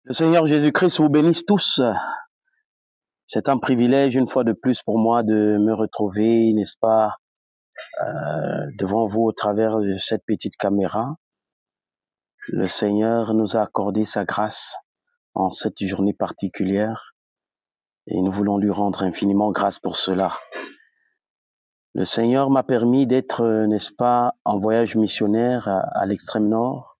Le Seigneur Jésus-Christ vous bénisse tous. C'est un privilège une fois de plus pour moi de me retrouver, n'est-ce pas, devant vous au travers de cette petite caméra. Le Seigneur nous a accordé sa grâce en cette journée particulière et nous voulons lui rendre infiniment grâce pour cela. Le Seigneur m'a permis d'être, n'est-ce pas, en voyage missionnaire à l'extrême nord,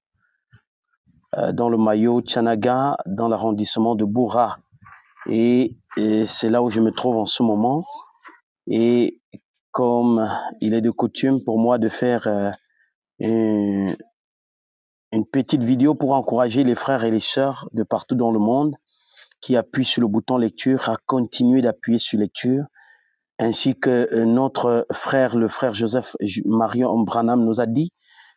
dans le Mayo Tchanaga, dans l'arrondissement de Boura. Et c'est là où je me trouve en ce moment. Et comme il est de coutume pour moi de faire une petite vidéo pour encourager les frères et les sœurs de partout dans le monde qui appuient sur le bouton lecture à continuer d'appuyer sur lecture, ainsi que notre frère, le frère Joseph Marion Branham nous a dit,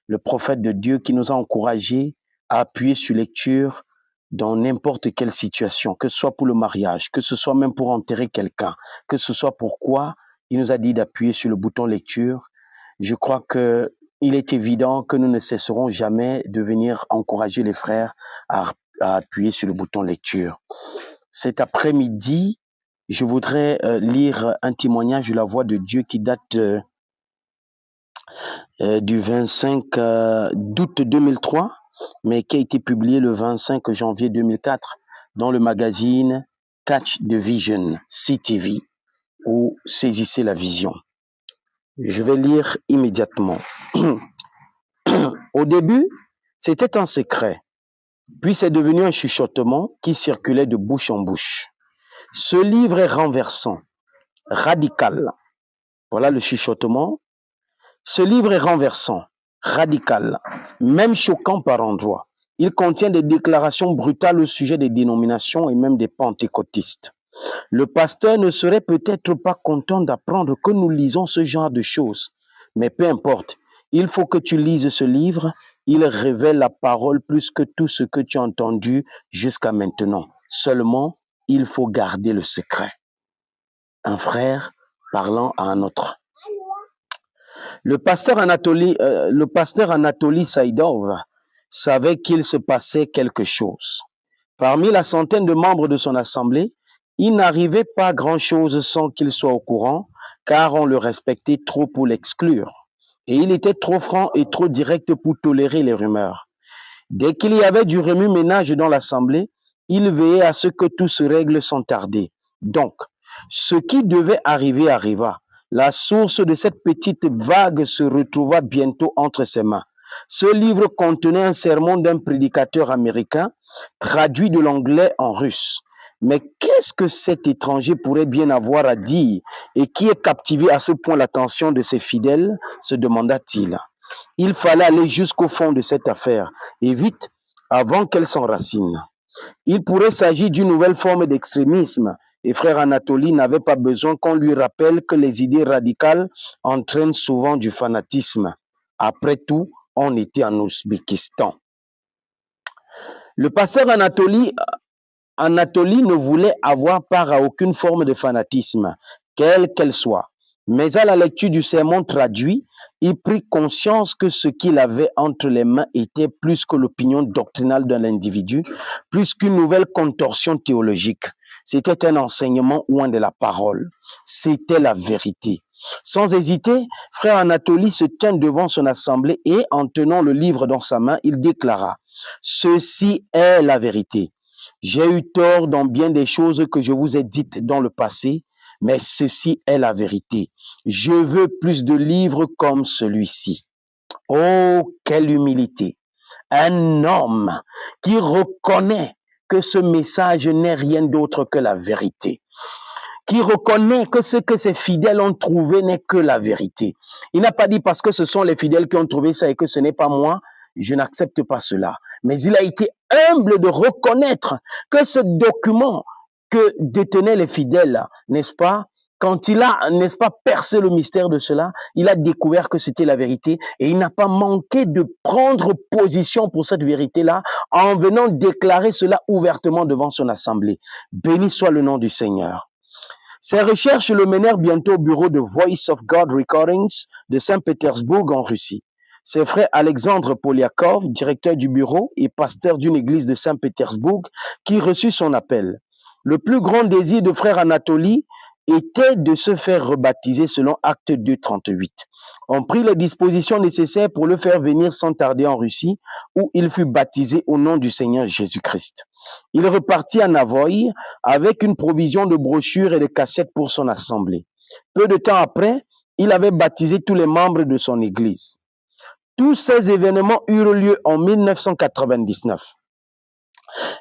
le prophète de Dieu qui nous a encouragés à appuyer sur lecture dans n'importe quelle situation, que ce soit pour le mariage, que ce soit même pour enterrer quelqu'un, que ce soit pourquoi il nous a dit d'appuyer sur le bouton lecture. Je crois que il est évident que nous ne cesserons jamais de venir encourager les frères à appuyer sur le bouton lecture. Cet après-midi, je voudrais lire un témoignage de la voix de Dieu qui date du 25 d'août 2003, mais qui a été publié le 25 janvier 2004 dans le magazine Catch the Vision, CTV, ou Saisissez la vision. Je vais lire immédiatement. Au début, c'était un secret, puis c'est devenu un chuchotement qui circulait de bouche en bouche. Ce livre est renversant, radical. Voilà le chuchotement. Ce livre est renversant, radical, même choquant par endroits. Il contient des déclarations brutales au sujet des dénominations et même des pentecôtistes. Le pasteur ne serait peut-être pas content d'apprendre que nous lisons ce genre de choses, mais peu importe, il faut que tu lises ce livre. Il révèle la parole plus que tout ce que tu as entendu jusqu'à maintenant. Seulement, il faut garder le secret. Un frère parlant à un autre. Le pasteur Anatoly Saïdov savait qu'il se passait quelque chose. Parmi la centaine de membres de son assemblée, il n'arrivait pas grand-chose sans qu'il soit au courant, car on le respectait trop pour l'exclure. Et il était trop franc et trop direct pour tolérer les rumeurs. Dès qu'il y avait du remue-ménage dans l'assemblée, il veillait à ce que tout se règle sans tarder. Donc, ce qui devait arriver arriva. La source de cette petite vague se retrouva bientôt entre ses mains. Ce livre contenait un sermon d'un prédicateur américain, traduit de l'anglais en russe. Mais qu'est-ce que cet étranger pourrait bien avoir à dire et qui est captivé à ce point l'attention de ses fidèles, se demanda-t-il. Il fallait aller jusqu'au fond de cette affaire, et vite, avant qu'elle s'enracine. Il pourrait s'agir d'une nouvelle forme d'extrémisme, et frère Anatoly n'avait pas besoin qu'on lui rappelle que les idées radicales entraînent souvent du fanatisme. Après tout, on était en Ouzbékistan. Le pasteur Anatoly ne voulait avoir part à aucune forme de fanatisme, quelle qu'elle soit. Mais à la lecture du sermon traduit, il prit conscience que ce qu'il avait entre les mains était plus que l'opinion doctrinale d'un individu, plus qu'une nouvelle contorsion théologique. C'était un enseignement loin de la parole. C'était la vérité. Sans hésiter, frère Anatoly se tint devant son assemblée et, en tenant le livre dans sa main, il déclara « Ceci est la vérité. J'ai eu tort dans bien des choses que je vous ai dites dans le passé, mais ceci est la vérité. Je veux plus de livres comme celui-ci. » Oh, quelle humilité! Un homme qui reconnaît que ce message n'est rien d'autre que la vérité, qui reconnaît que ce que ses fidèles ont trouvé n'est que la vérité. Il n'a pas dit parce que ce sont les fidèles qui ont trouvé ça et que ce n'est pas moi, je n'accepte pas cela. Mais il a été humble de reconnaître que ce document que détenaient les fidèles, n'est-ce pas, quand il a, n'est-ce pas, percé le mystère de cela, il a découvert que c'était la vérité et il n'a pas manqué de prendre position pour cette vérité-là en venant déclarer cela ouvertement devant son assemblée. Béni soit le nom du Seigneur. Ses recherches le menèrent bientôt au bureau de Voice of God Recordings de Saint-Pétersbourg en Russie. c'est frère Alexandre Poliakov, directeur du bureau et pasteur d'une église de Saint-Pétersbourg, qui reçut son appel. Le plus grand désir de frère Anatoly était de se faire rebaptiser selon Acte 2, 38. On prit les dispositions nécessaires pour le faire venir sans tarder en Russie, où il fut baptisé au nom du Seigneur Jésus-Christ. Il repartit à Navoï avec une provision de brochures et de cassettes pour son assemblée. Peu de temps après, il avait baptisé tous les membres de son église. Tous ces événements eurent lieu en 1999.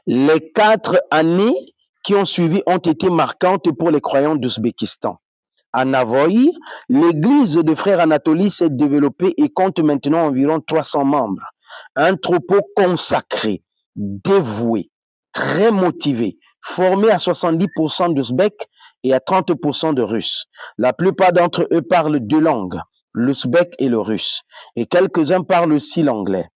Les 4 années qui ont suivi ont été marquantes pour les croyants d'Ouzbékistan. À Navoï, l'église de frère Anatoly s'est développée et compte maintenant environ 300 membres. Un troupeau consacré, dévoué, très motivé, formé à 70% d'Ouzbeks et à 30% de Russes. La plupart d'entre eux parlent 2 langues, l'ouzbek et le russe, et quelques-uns parlent aussi l'anglais.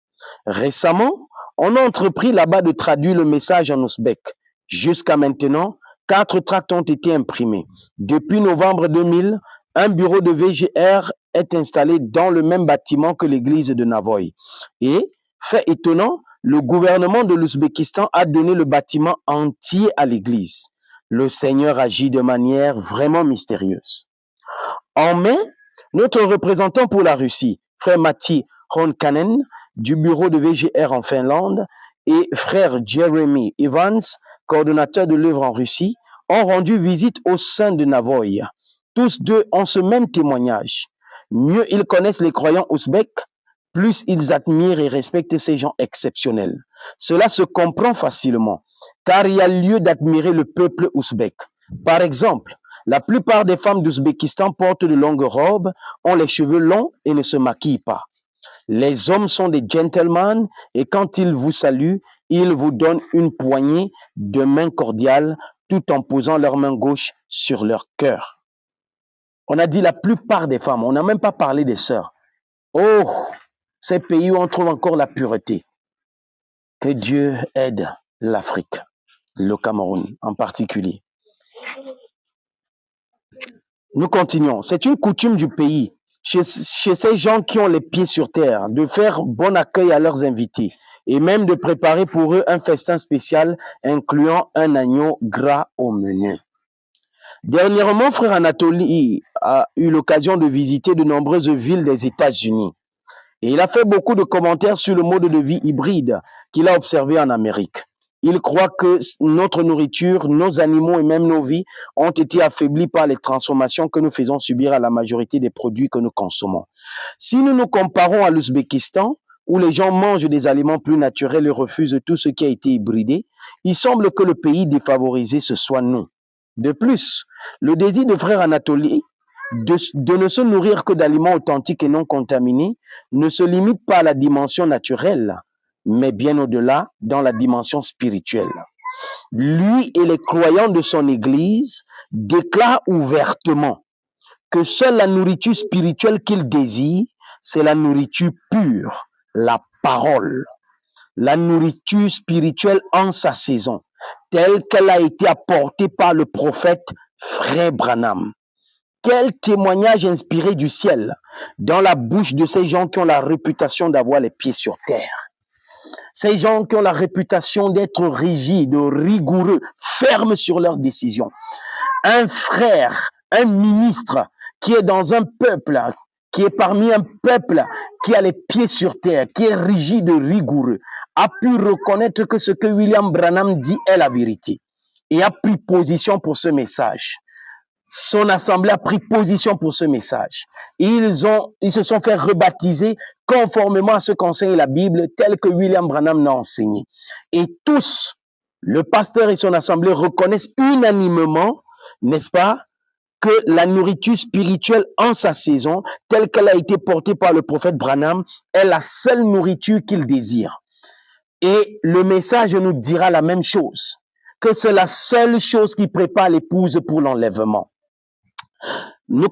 Récemment, on a entrepris là-bas de traduire le message en ouzbek. Jusqu'à maintenant, 4 tracts ont été imprimés. Depuis novembre 2000, un bureau de VGR est installé dans le même bâtiment que l'église de Navoï. Et, fait étonnant, le gouvernement de l'Ouzbékistan a donné le bâtiment entier à l'église. Le Seigneur agit de manière vraiment mystérieuse. En mai, notre représentant pour la Russie, frère Matti Honkanen, du bureau de VGR en Finlande, et frère Jeremy Evans, coordonnateur de l'œuvre en Russie, ont rendu visite au sein de Navoï. Tous deux ont ce même témoignage. Mieux ils connaissent les croyants ouzbeks, plus ils admirent et respectent ces gens exceptionnels. Cela se comprend facilement, car il y a lieu d'admirer le peuple ouzbek. Par exemple, la plupart des femmes d'Ouzbékistan portent de longues robes, ont les cheveux longs et ne se maquillent pas. Les hommes sont des gentlemen et quand ils vous saluent, ils vous donnent une poignée de main cordiale tout en posant leur main gauche sur leur cœur. On a dit la plupart des femmes, on n'a même pas parlé des sœurs. Oh, ces pays où on trouve encore la pureté. Que Dieu aide l'Afrique, le Cameroun en particulier. Nous continuons. C'est une coutume du pays, chez ces gens qui ont les pieds sur terre, de faire bon accueil à leurs invités et même de préparer pour eux un festin spécial incluant un agneau gras au menu. Dernièrement, frère Anatoly a eu l'occasion de visiter de nombreuses villes des États-Unis. Et il a fait beaucoup de commentaires sur le mode de vie hybride qu'il a observé en Amérique. Il croit que notre nourriture, nos animaux et même nos vies ont été affaiblis par les transformations que nous faisons subir à la majorité des produits que nous consommons. Si nous nous comparons à l'Ouzbékistan, où les gens mangent des aliments plus naturels et refusent tout ce qui a été hybridé, il semble que le pays défavorisé, ce soit nous. De plus, le désir de frère Anatoly de ne se nourrir que d'aliments authentiques et non contaminés ne se limite pas à la dimension naturelle, mais bien au-delà dans la dimension spirituelle. Lui et les croyants de son église déclarent ouvertement que seule la nourriture spirituelle qu'il désire, c'est la nourriture pure, la parole. La nourriture spirituelle en sa saison, telle qu'elle a été apportée par le prophète Frère Branham. Quel témoignage inspiré du ciel dans la bouche de ces gens qui ont la réputation d'avoir les pieds sur terre. Ces gens qui ont la réputation d'être rigides, rigoureux, fermes sur leurs décisions. Un frère, un ministre qui est dans un peuple, qui est parmi un peuple qui a les pieds sur terre, qui est rigide, rigoureux, a pu reconnaître que ce que William Branham dit est la vérité et a pris position pour ce message. Son assemblée a pris position pour ce message. Ils se sont fait rebaptiser conformément à ce qu'enseigne la Bible, tel que William Branham l'a enseigné. Et tous, le pasteur et son assemblée reconnaissent unanimement, n'est-ce pas, que la nourriture spirituelle en sa saison, telle qu'elle a été portée par le prophète Branham, est la seule nourriture qu'il désire. Et le message nous dira la même chose, que c'est la seule chose qui prépare l'épouse pour l'enlèvement. Nous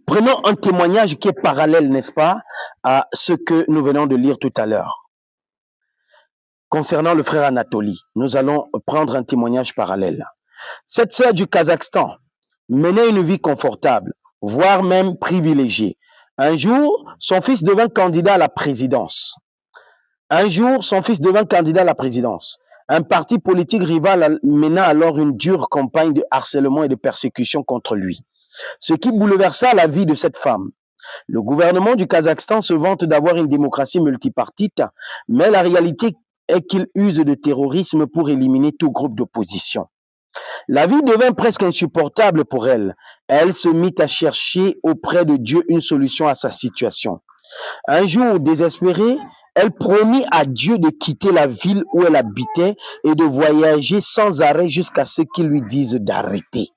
prenons un témoignage qui est parallèle, n'est-ce pas, à ce que nous venons de lire tout à l'heure. Concernant le frère Anatoly, nous allons prendre un témoignage parallèle. Cette sœur du Kazakhstan menait une vie confortable, voire même privilégiée, Un jour, son fils devint candidat à la présidence. Un jour, son fils devint candidat à la présidence. Un parti politique rival mena alors une dure campagne de harcèlement et de persécution contre lui, ce qui bouleversa la vie de cette femme. Le gouvernement du Kazakhstan se vante d'avoir une démocratie multipartite, mais la réalité est qu'il use de terrorisme pour éliminer tout groupe d'opposition. La vie devint presque insupportable pour elle. Elle se mit à chercher auprès de Dieu une solution à sa situation. Un jour, désespérée, elle promit à Dieu de quitter la ville où elle habitait et de voyager sans arrêt jusqu'à ce qu'il lui dise d'arrêter.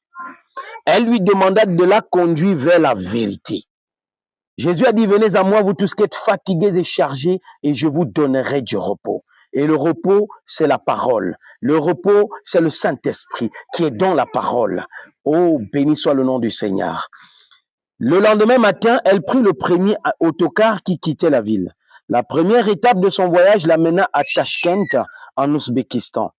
Elle lui demanda de la conduire vers la vérité. Jésus a dit, venez à moi, vous tous qui êtes fatigués et chargés, et je vous donnerai du repos. Et le repos, c'est la parole. Le repos, c'est le Saint-Esprit qui est dans la parole. Oh, béni soit le nom du Seigneur. Le lendemain matin, elle prit le premier autocar qui quittait la ville. La première étape de son voyage l'amena à Tashkent, en Ouzbékistan.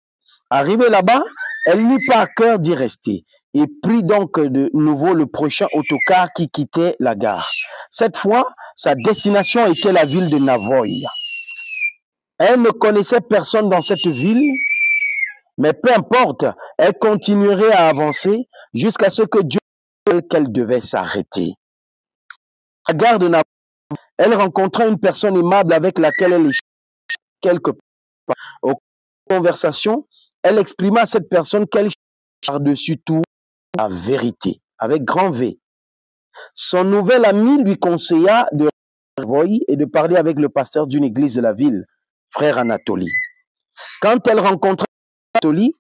Arrivée là-bas, elle n'eut pas à cœur d'y rester et prit donc de nouveau le prochain autocar qui quittait la gare. Cette fois, sa destination était la ville de Navoï. Elle ne connaissait personne dans cette ville, mais peu importe, elle continuerait à avancer jusqu'à ce que Dieu dise qu'elle devait s'arrêter. À la gare de Navoï, elle rencontra une personne aimable avec laquelle elle échangeait quelque part. Au cours de la conversation, elle exprima à cette personne qu'elle cherchait par-dessus tout la vérité, avec grand V. Son nouvel ami lui conseilla de Navoï et de parler avec le pasteur d'une église de la ville, frère Anatoly. Quand elle rencontra Anatoly,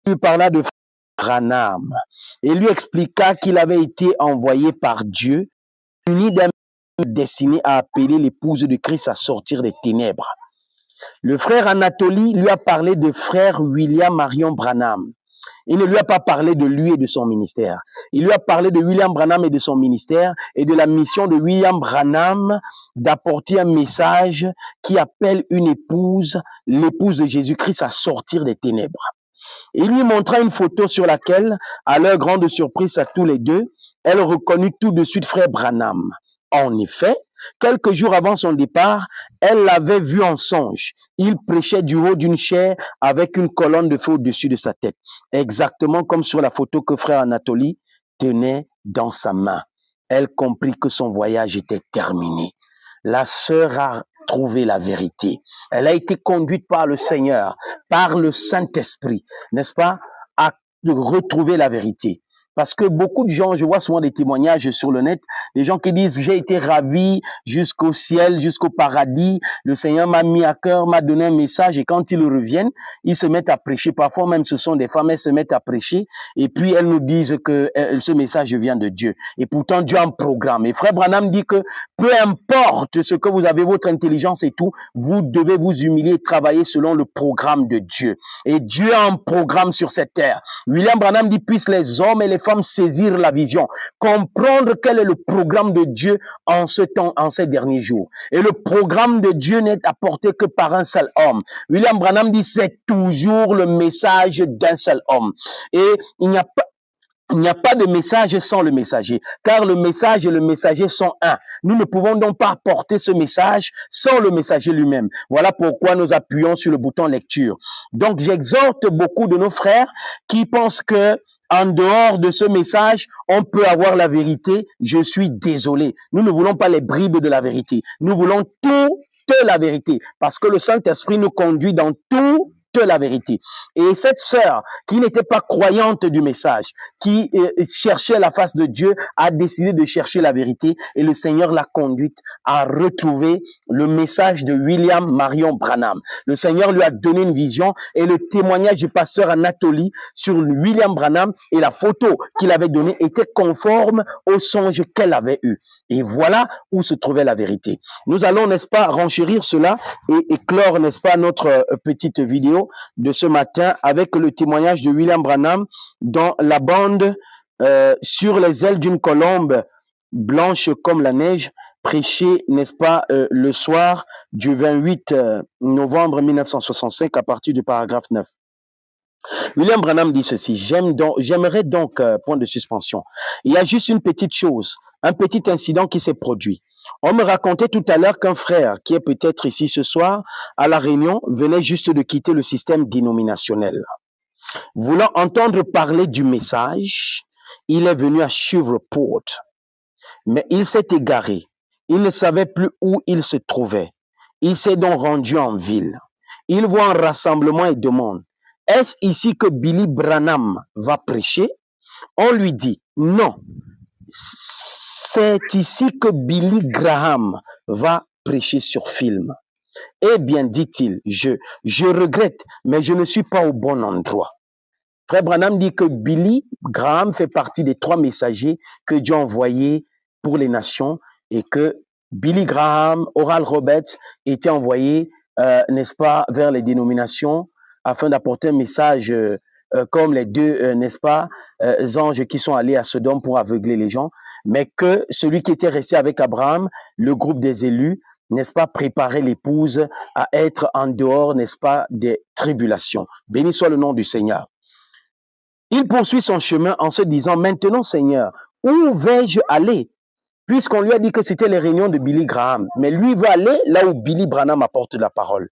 il lui parla de Branham et lui expliqua qu'il avait été envoyé par Dieu, uni d'un destiné à appeler l'épouse de Christ à sortir des ténèbres. Le frère Anatoly lui a parlé de frère William Marion Branham. Il ne lui a pas parlé de lui et de son ministère. Il lui a parlé de William Branham et de son ministère et de la mission de William Branham d'apporter un message qui appelle une épouse, l'épouse de Jésus-Christ, à sortir des ténèbres. Il lui montra une photo sur laquelle, à leur grande surprise à tous les deux, elle reconnut tout de suite frère Branham. En effet, quelques jours avant son départ, elle l'avait vu en songe. Il prêchait du haut d'une chaire avec une colonne de feu au-dessus de sa tête, exactement comme sur la photo que frère Anatoly tenait dans sa main. Elle comprit que son voyage était terminé. La sœur a trouvé la vérité. Elle a été conduite par le Seigneur, par le Saint-Esprit, n'est-ce pas, à retrouver la vérité. Parce que beaucoup de gens, je vois souvent des témoignages sur le net, des gens qui disent, j'ai été ravi jusqu'au ciel, jusqu'au paradis, le Seigneur m'a mis à cœur, m'a donné un message, et quand ils reviennent, ils se mettent à prêcher. Parfois même, ce sont des femmes, elles se mettent à prêcher, et puis elles nous disent que ce message vient de Dieu. Et pourtant, Dieu a un programme. Et frère Branham dit que peu importe ce que vous avez, votre intelligence et tout, vous devez vous humilier et travailler selon le programme de Dieu. Et Dieu a un programme sur cette terre. William Branham dit, puissent les hommes et les femmes saisir la vision, comprendre quel est le programme de Dieu en ce temps, en ces derniers jours. Et le programme de Dieu n'est apporté que par un seul homme. William Branham dit, c'est toujours le message d'un seul homme. Et il n'y a pas de message sans le messager, car le message et le messager sont un. Nous ne pouvons donc pas apporter ce message sans le messager lui-même. Voilà pourquoi nous appuyons sur le bouton lecture. Donc j'exhorte beaucoup de nos frères qui pensent que en dehors de ce message, on peut avoir la vérité. Je suis désolé. Nous ne voulons pas les bribes de la vérité. Nous voulons toute la vérité, parce que le Saint-Esprit nous conduit dans tout la vérité. Et cette sœur qui n'était pas croyante du message, qui cherchait la face de Dieu, a décidé de chercher la vérité et le Seigneur l'a conduite à retrouver le message de William Marion Branham. Le Seigneur lui a donné une vision et le témoignage du pasteur Anatoly sur William Branham et la photo qu'il avait donnée était conforme au songe qu'elle avait eu. Et voilà où se trouvait la vérité. Nous allons, n'est-ce pas, renchérir cela et clore, n'est-ce pas, notre petite vidéo de ce matin avec le témoignage de William Branham dans la bande sur les ailes d'une colombe blanche comme la neige, prêché, n'est-ce pas, le soir du 28 novembre 1965 à partir du paragraphe 9. William Branham dit ceci, j'aimerais donc, point de suspension, il y a juste une petite chose, un petit incident qui s'est produit. On me racontait tout à l'heure qu'un frère, qui est peut-être ici ce soir, à la réunion, venait juste de quitter le système dénominationnel. Voulant entendre parler du message, il est venu à Shreveport, mais il s'est égaré. Il ne savait plus où il se trouvait. Il s'est donc rendu en ville. Il voit un rassemblement et demande, est-ce ici que Billy Branham va prêcher? On lui dit, non, c'est ici que Billy Graham va prêcher sur film. Eh bien, dit-il, je regrette, mais je ne suis pas au bon endroit. Frère Branham dit que Billy Graham fait partie des 3 messagers que Dieu a envoyés pour les nations et que Billy Graham, Oral Roberts étaient envoyés, n'est-ce pas, vers les dénominations afin d'apporter un message comme les 2, n'est-ce pas, anges qui sont allés à Sodome pour aveugler les gens, mais que celui qui était resté avec Abraham, le groupe des élus, n'est-ce pas, préparer l'épouse à être en dehors, n'est-ce pas, des tribulations. Béni soit le nom du Seigneur. Il poursuit son chemin en se disant, maintenant Seigneur, où vais-je aller? Puisqu'on lui a dit que c'était les réunions de Billy Graham, mais lui va aller là où Billy Branham apporte la parole.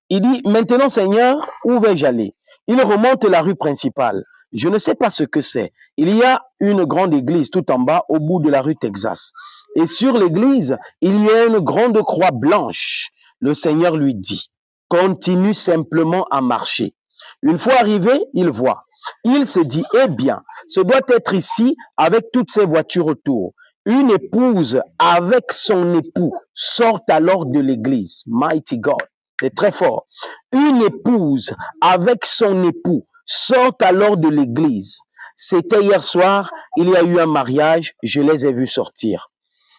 Il dit, maintenant Seigneur, où vais-je aller? Il remonte la rue principale. Je ne sais pas ce que c'est. Il y a une grande église tout en bas au bout de la rue Texas. Et sur l'église, il y a une grande croix blanche. Le Seigneur lui dit, continue simplement à marcher. Une fois arrivé, il voit. Il se dit, eh bien, ce doit être ici avec toutes ces voitures autour. Une épouse avec son époux sort alors de l'église. Mighty God. C'est très fort. Une épouse avec son époux sort alors de l'église. C'était hier soir, il y a eu un mariage, je les ai vus sortir.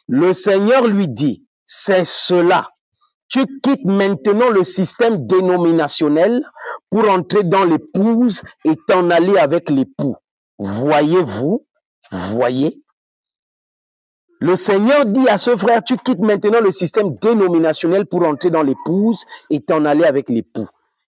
Le Seigneur lui dit, c'est cela. Tu quittes maintenant le système dénominationnel pour entrer dans l'épouse et t'en aller avec l'époux. Voyez-vous? Voyez? Le Seigneur dit à ce frère, tu quittes maintenant le système dénominationnel pour entrer dans l'épouse et t'en aller avec l'époux.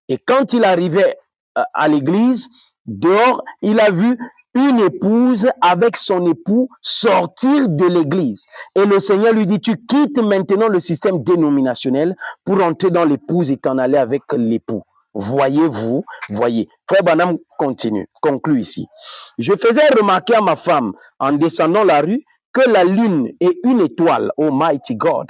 Et quand il arrivait à l'église, dehors, il a vu une épouse avec son époux sortir de l'église. Et le Seigneur lui dit, tu quittes maintenant le système dénominationnel pour entrer dans l'épouse et t'en aller avec l'époux. Voyez-vous, voyez. Frère Branham conclut ici. Je faisais remarquer à ma femme en descendant la rue que la lune est une étoile, Almighty God.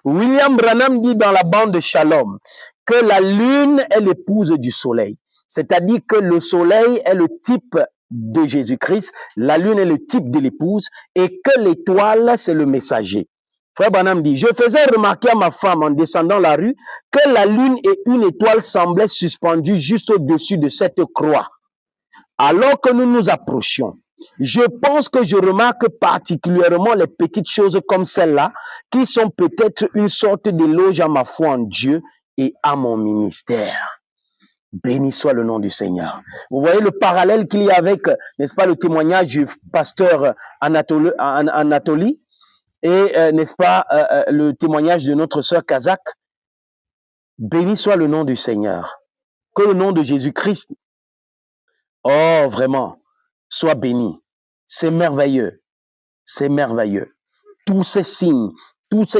William Branham dit dans la bande de Shalom que la lune est l'épouse du soleil. C'est-à-dire que le soleil est le type de Jésus-Christ, la lune est le type de l'épouse et que l'étoile, c'est le messager. Frère Branham dit, je faisais remarquer à ma femme en descendant la rue que la lune et une étoile semblaient suspendues juste au-dessus de cette croix. Alors que nous nous approchions, je pense que je remarque particulièrement les petites choses comme celle-là qui sont peut-être une sorte d'éloge à ma foi en Dieu et à mon ministère. Béni soit le nom du Seigneur. Vous voyez le parallèle qu'il y a avec, n'est-ce pas, le témoignage du pasteur Anatoly et, n'est-ce pas, le témoignage de notre sœur Kazak. Béni soit le nom du Seigneur. Que le nom de Jésus-Christ, oh vraiment, soit béni. C'est merveilleux. C'est merveilleux. Tous ces signes, toutes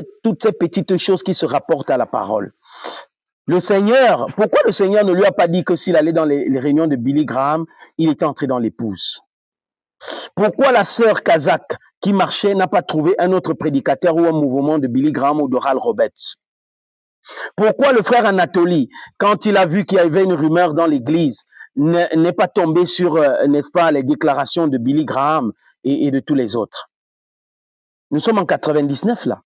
ces petites choses qui se rapportent à la parole. Le Seigneur, pourquoi le Seigneur ne lui a pas dit que s'il allait dans les réunions de Billy Graham, il était entré dans l'épouse? Pourquoi la sœur Kazak qui marchait n'a pas trouvé un autre prédicateur ou un mouvement de Billy Graham ou d'Oral Roberts? Pourquoi le frère Anatoly, quand il a vu qu'il y avait une rumeur dans l'église, n'est pas tombé sur, n'est-ce pas, les déclarations de Billy Graham et de tous les autres? Nous sommes en 99 là.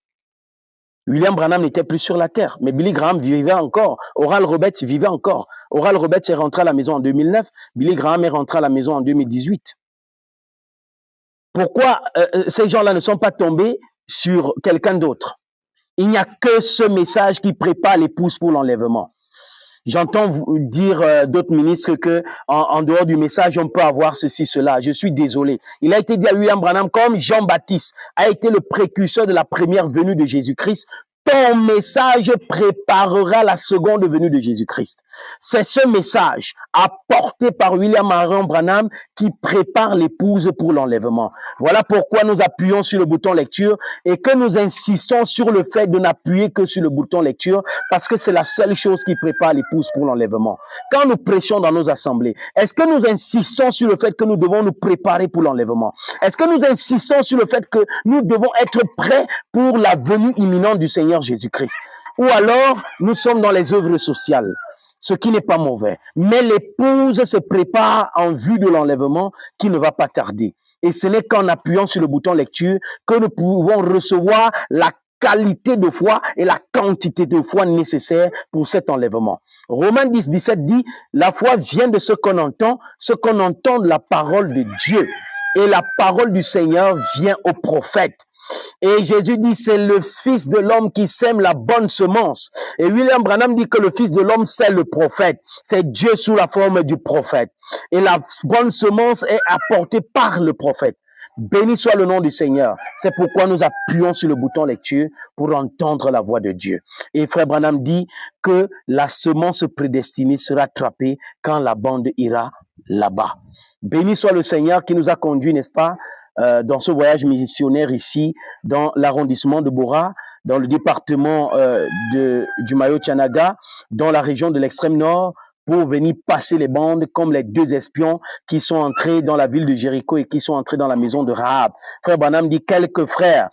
William Branham n'était plus sur la terre, mais Billy Graham vivait encore. Oral Roberts vivait encore. Oral Roberts est rentré à la maison en 2009. Billy Graham est rentré à la maison en 2018. Pourquoi ces gens-là ne sont pas tombés sur quelqu'un d'autre? Il n'y a que ce message qui prépare l'épouse pour l'enlèvement. J'entends dire d'autres ministres que en dehors du message, on peut avoir ceci, cela. Je suis désolé. Il a été dit à William Branham, comme Jean-Baptiste a été le précurseur de la première venue de Jésus-Christ, ton message préparera la seconde venue de Jésus-Christ. C'est ce message apporté par William Marion Branham qui prépare l'épouse pour l'enlèvement. Voilà pourquoi nous appuyons sur le bouton lecture et que nous insistons sur le fait de n'appuyer que sur le bouton lecture parce que c'est la seule chose qui prépare l'épouse pour l'enlèvement. Quand nous prêchons dans nos assemblées, est-ce que nous insistons sur le fait que nous devons nous préparer pour l'enlèvement? Est-ce que nous insistons sur le fait que nous devons être prêts pour la venue imminente du Seigneur Jésus-Christ? Ou alors, nous sommes dans les œuvres sociales, ce qui n'est pas mauvais. Mais l'épouse se prépare en vue de l'enlèvement qui ne va pas tarder. Et ce n'est qu'en appuyant sur le bouton lecture que nous pouvons recevoir la qualité de foi et la quantité de foi nécessaire pour cet enlèvement. Romains 10, 17 dit, la foi vient de ce qu'on entend de la parole de Dieu. Et la parole du Seigneur vient au prophète. Et Jésus dit, c'est le Fils de l'homme qui sème la bonne semence. Et William Branham dit que le Fils de l'homme, c'est le prophète. C'est Dieu sous la forme du prophète. Et la bonne semence est apportée par le prophète. Béni soit le nom du Seigneur. C'est pourquoi nous appuyons sur le bouton lecture pour entendre la voix de Dieu. Et Frère Branham dit que la semence prédestinée sera attrapée quand la bande ira là-bas. Béni soit le Seigneur qui nous a conduits, n'est-ce pas, dans ce voyage missionnaire ici, dans l'arrondissement de Bora, dans le département du Mayo-Tchanaga, dans la région de l'extrême nord, pour venir passer les bandes comme les deux espions qui sont entrés dans la ville de Jéricho et qui sont entrés dans la maison de Rahab. Frère Branham dit, quelques frères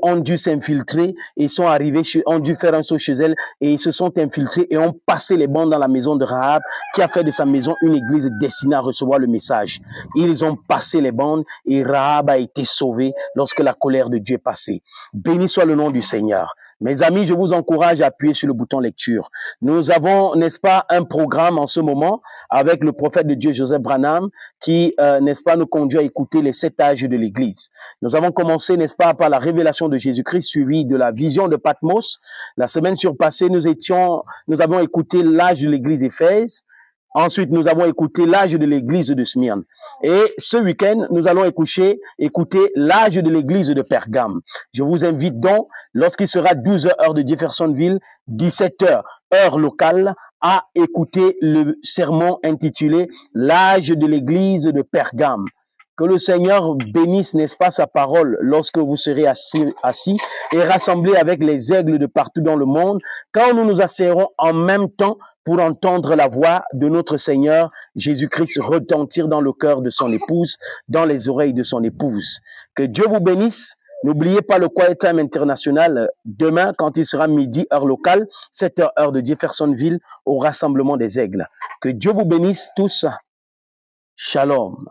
ont dû s'infiltrer et sont arrivés, ont dû faire un saut chez elle et ils se sont infiltrés et ont passé les bandes dans la maison de Rahab qui a fait de sa maison une église destinée à recevoir le message. Ils ont passé les bandes et Rahab a été sauvé lorsque la colère de Dieu est passée. Béni soit le nom du Seigneur. Mes amis, je vous encourage à appuyer sur le bouton lecture. Nous avons, n'est-ce pas, un programme en ce moment avec le prophète de Dieu, Joseph Branham, qui, n'est-ce pas, nous conduit à écouter les 7 âges de l'Église. Nous avons commencé, n'est-ce pas, par la révélation de Jésus-Christ, suivi de la vision de Patmos. La semaine surpassée, nous avons écouté l'âge de l'Église d'Éphèse. Ensuite, nous avons écouté l'âge de l'église de Smyrne. Et ce week-end, nous allons écouter l'âge de l'église de Pergame. Je vous invite donc, lorsqu'il sera 12h heure de Jeffersonville, 17h heure locale, à écouter le sermon intitulé l'âge de l'église de Pergame. Que le Seigneur bénisse, n'est-ce pas, sa parole lorsque vous serez assis et rassemblés avec les aigles de partout dans le monde, quand nous nous asserrons en même temps pour entendre la voix de notre Seigneur Jésus-Christ retentir dans le cœur de son épouse, dans les oreilles de son épouse. Que Dieu vous bénisse. N'oubliez pas le Quiet Time international demain quand il sera midi heure locale, 7h heure de Jeffersonville au rassemblement des aigles. Que Dieu vous bénisse tous. Shalom.